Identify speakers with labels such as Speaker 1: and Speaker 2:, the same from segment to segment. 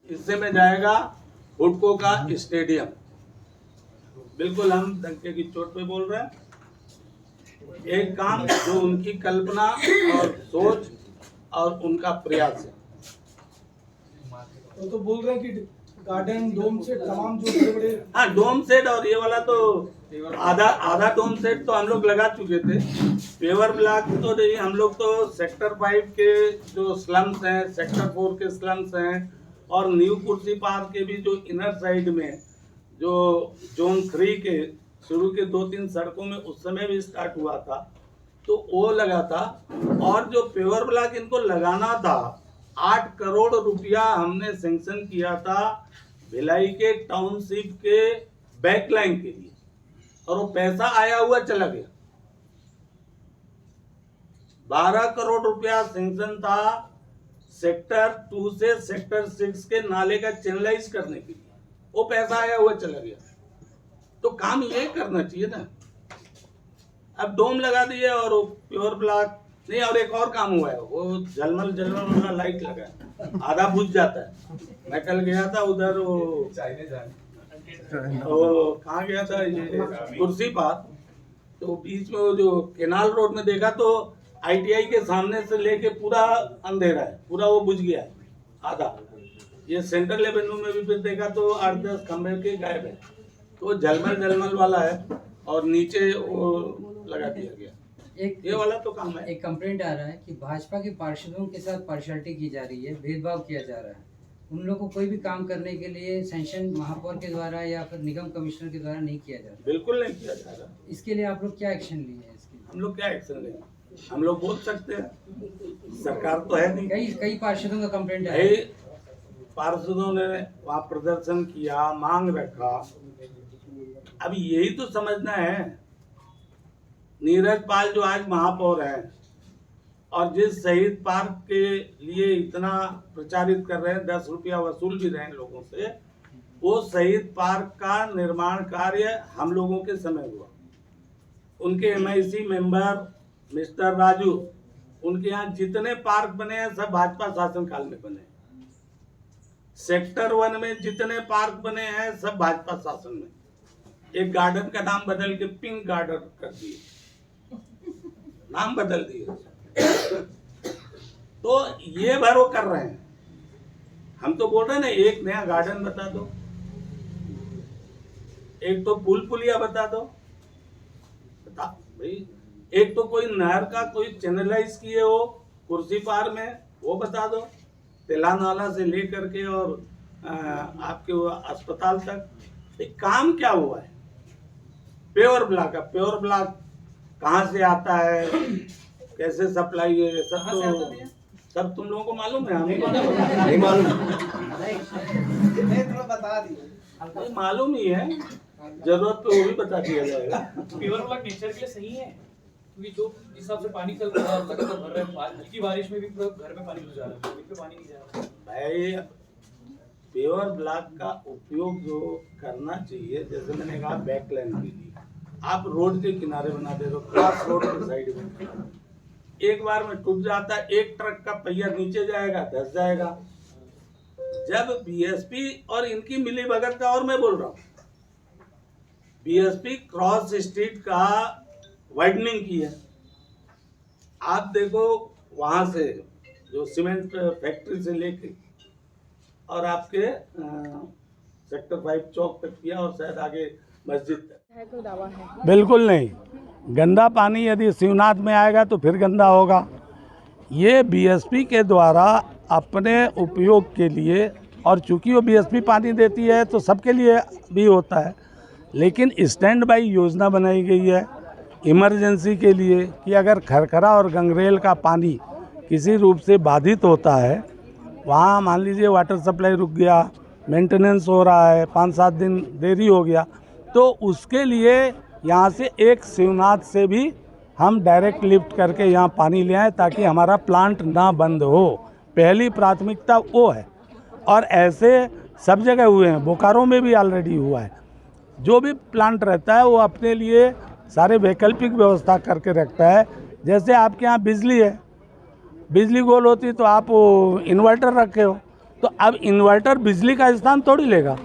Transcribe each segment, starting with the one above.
Speaker 1: हिस्से में जाएगा हुडको का स्टेडियम। बिल्कुल हम डंके की चोट पे बोल रहे हैं। एक काम जो उनकी कल्पना और सोच और उनका प्रयास है।
Speaker 2: तो बोल रहे हैं कि गार्डन डोम सेट तमाम जो बड़े बड़े,
Speaker 1: हाँ डोम सेट और ये वाला तो आधा डोम सेट तो हम लोग लगा चुके थे। पेवर ब्लॉक तो नहीं, हम लोग तो सेक्टर 5 के जो स्लम्स हैं, सेक्टर 4 के स्लम्स हैं और न्यू कुर्सी पार्क के भी जो इनर साइड में जो जोन 3 के शुरू के 2-3 सड़कों में उस समय भी स्टार्ट हुआ था तो वो लगा था। और जो पेवर ब्लॉक इनको लगाना था 8 करोड़ रुपया हमने सैंक्शन किया था भिलाई के टाउनशिप के बैकलाइन के लिए और वो पैसा आया हुआ चला गया। 12 करोड़ रुपया सैंक्शन था सेक्टर 2 से सेक्टर 6 के नाले का चैनलाइज करने के लिए, वो पैसा आया हुआ चला गया। तो काम ये करना चाहिए ना। अब डोम लगा दिए और वो प्योर ब्लॉक नहीं, और एक और काम हुआ है, वो झलमल वाला लाइट लगा है, आधा बुझ जाता है। मैं कल गया था उधर, वो कहाँ गया था, ये कुर्सी पार्क, तो बीच में वो जो केनाल रोड में देखा तो ITI के सामने से लेके पूरा अंधेरा है, पूरा वो बुझ गया है आधा। ये सेंट्रल एवेन्यू में भी फिर देखा तो 8-10 खंभे के गायब है। तो झलमल वाला है और नीचे वो लगा दिया गया। ये वाला तो काम है।
Speaker 3: एक कंप्लेंट आ रहा है कि भाजपा के पार्षदों के साथ पार्शियलिटी की जा रही है, भेदभाव किया जा रहा है। उन लोगों को कोई भी काम करने के लिए सैंक्शन महापौर के द्वारा या फिर निगम कमिश्नर के द्वारा नहीं किया जा रहा।
Speaker 1: बिल्कुल नहीं किया जा रहा।
Speaker 3: इसके लिए आप लोग क्या एक्शन लिए हैं?
Speaker 1: हम लोग क्या एक्शन लें? हम लोग बोल सकते हैं, सरकार तो है नहीं।
Speaker 3: कई पार्षदों का कंप्लेंट है।
Speaker 1: पार्षदों ने वहाँ प्रदर्शन किया, मांग रखा। अब यही तो समझना है, नीरज पाल जो आज महापौर हैं और जिस शहीद पार्क के लिए इतना प्रचारित कर रहे हैं, 10 रुपया वसूल भी रहे हैं लोगों से, वो शहीद पार्क का निर्माण कार्य हम लोगों के समय हुआ। उनके MIC मेंबर मिस्टर राजू, उनके यहाँ जितने पार्क बने हैं सब भाजपा शासनकाल में बने। सेक्टर 1 में जितने पार्क बने हैं सब भाजपा शासन में। एक गार्डन का नाम बदल के पिंक गार्डन कर दिए, नाम बदल दिए। तो ये भरो कर रहे हैं। हम तो बोल रहे हैं ना, एक नया गार्डन बता दो, एक तो पुलिया बता दो, बता भाई। एक तो कोई नहर का कोई चैनलाइज किए हो कुर्सी पार में, वो बता दो। तेला नाला से लेकर के और आपके वो अस्पताल तक एक काम क्या हुआ है। प्योर ब्लॉक का प्योर ब्लॉक कहाँ से आता है, कैसे सप्लाई है, सब तुम लोगों को मालूम है। हमें नहीं मालूम, मालूम ही है। जरूरत पे वो भी बता दिया जाएगा।
Speaker 4: प्योर ब्लॉक नेचर के लिए सही है, क्योंकि जो जिस हिसाब से पानी चल रहा है लगातार भर रहे हैं, हल्की बारिश में भी पूरा घर में पानी घुस जा रहा है, पानी नहीं जा रहा
Speaker 1: भाई। प्योर ब्लॉक का उपयोग जो करना चाहिए, जैसे मैंने कहा बैकलाइन के लिए आप रोड के किनारे बना दे दो, क्रॉस रोड के साइड में। एक बार में टूट जाता है, एक ट्रक का पहिया नीचे जाएगा, धंस जाएगा। जब BSP और इनकी मिली भगत का, और मैं बोल रहा हूँ BSP क्रॉस स्ट्रीट का वाइडनिंग की है। आप देखो वहां से जो सीमेंट फैक्ट्री से लेके और आपके सेक्टर 5 चौक तक किया और शायद आगे मस्जिद तक। बिल्कुल नहीं। गंदा पानी यदि शिवनाथ में आएगा तो फिर गंदा होगा। ये BSP के द्वारा अपने उपयोग के लिए, और चूंकि वो BSP पानी देती है तो सबके लिए भी होता है, लेकिन स्टैंड बाई योजना बनाई गई है इमरजेंसी के लिए कि अगर खरखरा और गंगरेल का पानी किसी रूप से बाधित होता है, वहाँ मान लीजिए वाटर सप्लाई रुक गया, मेंटेनेंस हो रहा है, 5-7 दिन देरी हो गया, तो उसके लिए यहाँ से एक शिवनाथ से भी हम डायरेक्ट लिफ्ट करके यहाँ पानी ले आएँ ताकि हमारा प्लांट ना बंद हो। पहली प्राथमिकता वो है, और ऐसे सब जगह हुए हैं, बोकारो में भी ऑलरेडी हुआ है। जो भी प्लांट रहता है वो अपने लिए सारे वैकल्पिक व्यवस्था करके रखता है। जैसे आपके यहाँ बिजली है, बिजली गोल होती तो आप इन्वर्टर रखे हो, तो अब इन्वर्टर बिजली का स्थान थोड़ी लेगा।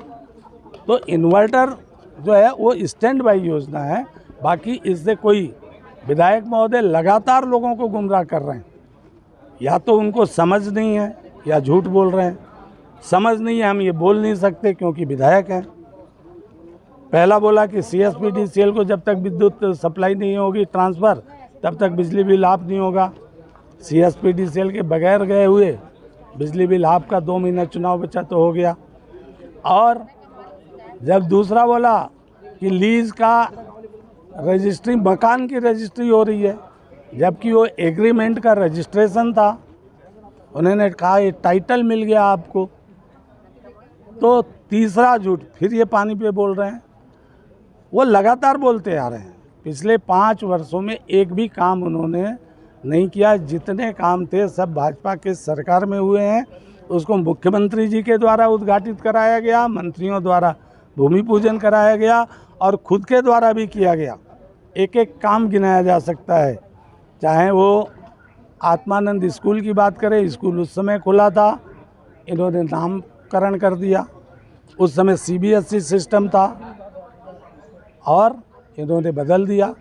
Speaker 1: तो इन्वर्टर जो है वो स्टैंड बाई योजना है। बाकी इससे कोई विधायक महोदय लगातार लोगों को गुमराह कर रहे हैं। या तो उनको समझ नहीं है या झूठ बोल रहे हैं। समझ नहीं है हम ये बोल नहीं सकते क्योंकि विधायक हैं। पहला बोला कि CSPDCL को जब तक विद्युत सप्लाई नहीं होगी ट्रांसफ़र तब तक बिजली बिल हाफ नहीं होगा। CSPDCL के बगैर गए हुए बिजली बिल हाफ का 2 महीना चुनाव बचा तो हो गया। और जब दूसरा बोला कि लीज का रजिस्ट्री मकान की रजिस्ट्री हो रही है, जबकि वो एग्रीमेंट का रजिस्ट्रेशन था। उन्होंने कहा ये टाइटल मिल गया आपको। तो तीसरा झूठ फिर ये पानी पे बोल रहे हैं। वो लगातार बोलते आ रहे हैं। पिछले 5 वर्षों में एक भी काम उन्होंने नहीं किया। जितने काम थे सब भाजपा के सरकार में हुए हैं। उसको मुख्यमंत्री जी के द्वारा उद्घाटित कराया गया, मंत्रियों द्वारा भूमि पूजन कराया गया और खुद के द्वारा भी किया गया। एक एक काम गिनाया जा सकता है। चाहे वो आत्मानंद स्कूल की बात करें, स्कूल उस समय खुला था, इन्होंने नामकरण कर दिया। उस समय CBSE सिस्टम था और इन्होंने बदल दिया।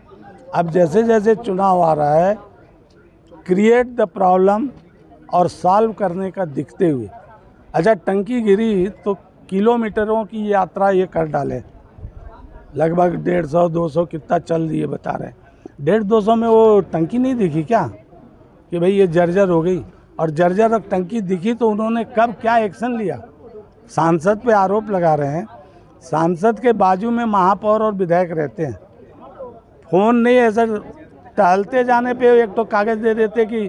Speaker 1: अब जैसे जैसे चुनाव आ रहा है, क्रिएट द प्रॉब्लम और सॉल्व करने का दिखते हुए, अच्छा टंकी गिरी तो किलोमीटरों की यात्रा ये कर डाले। लगभग 150-200 कितना चल दिए बता रहे हैं। 150-200 में वो टंकी नहीं दिखी क्या कि भाई ये जर्जर हो गई? और जर्जर टंकी दिखी तो उन्होंने कब क्या एक्शन लिया? सांसद पे आरोप लगा रहे हैं। सांसद के बाजू में महापौर और विधायक रहते हैं। फ़ोन नहीं, ऐसा टहलते जाने पे एक तो कागज़ दे देते कि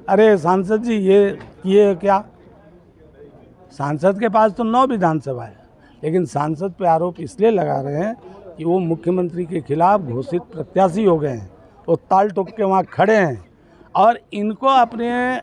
Speaker 1: अरे सांसद जी ये क्या। सांसद के पास तो 9 विधानसभा है, लेकिन सांसद पे आरोप इसलिए लगा रहे हैं कि वो मुख्यमंत्री के खिलाफ घोषित प्रत्याशी हो गए हैं। वो ताल ठोक के वहाँ खड़े हैं और इनको अपने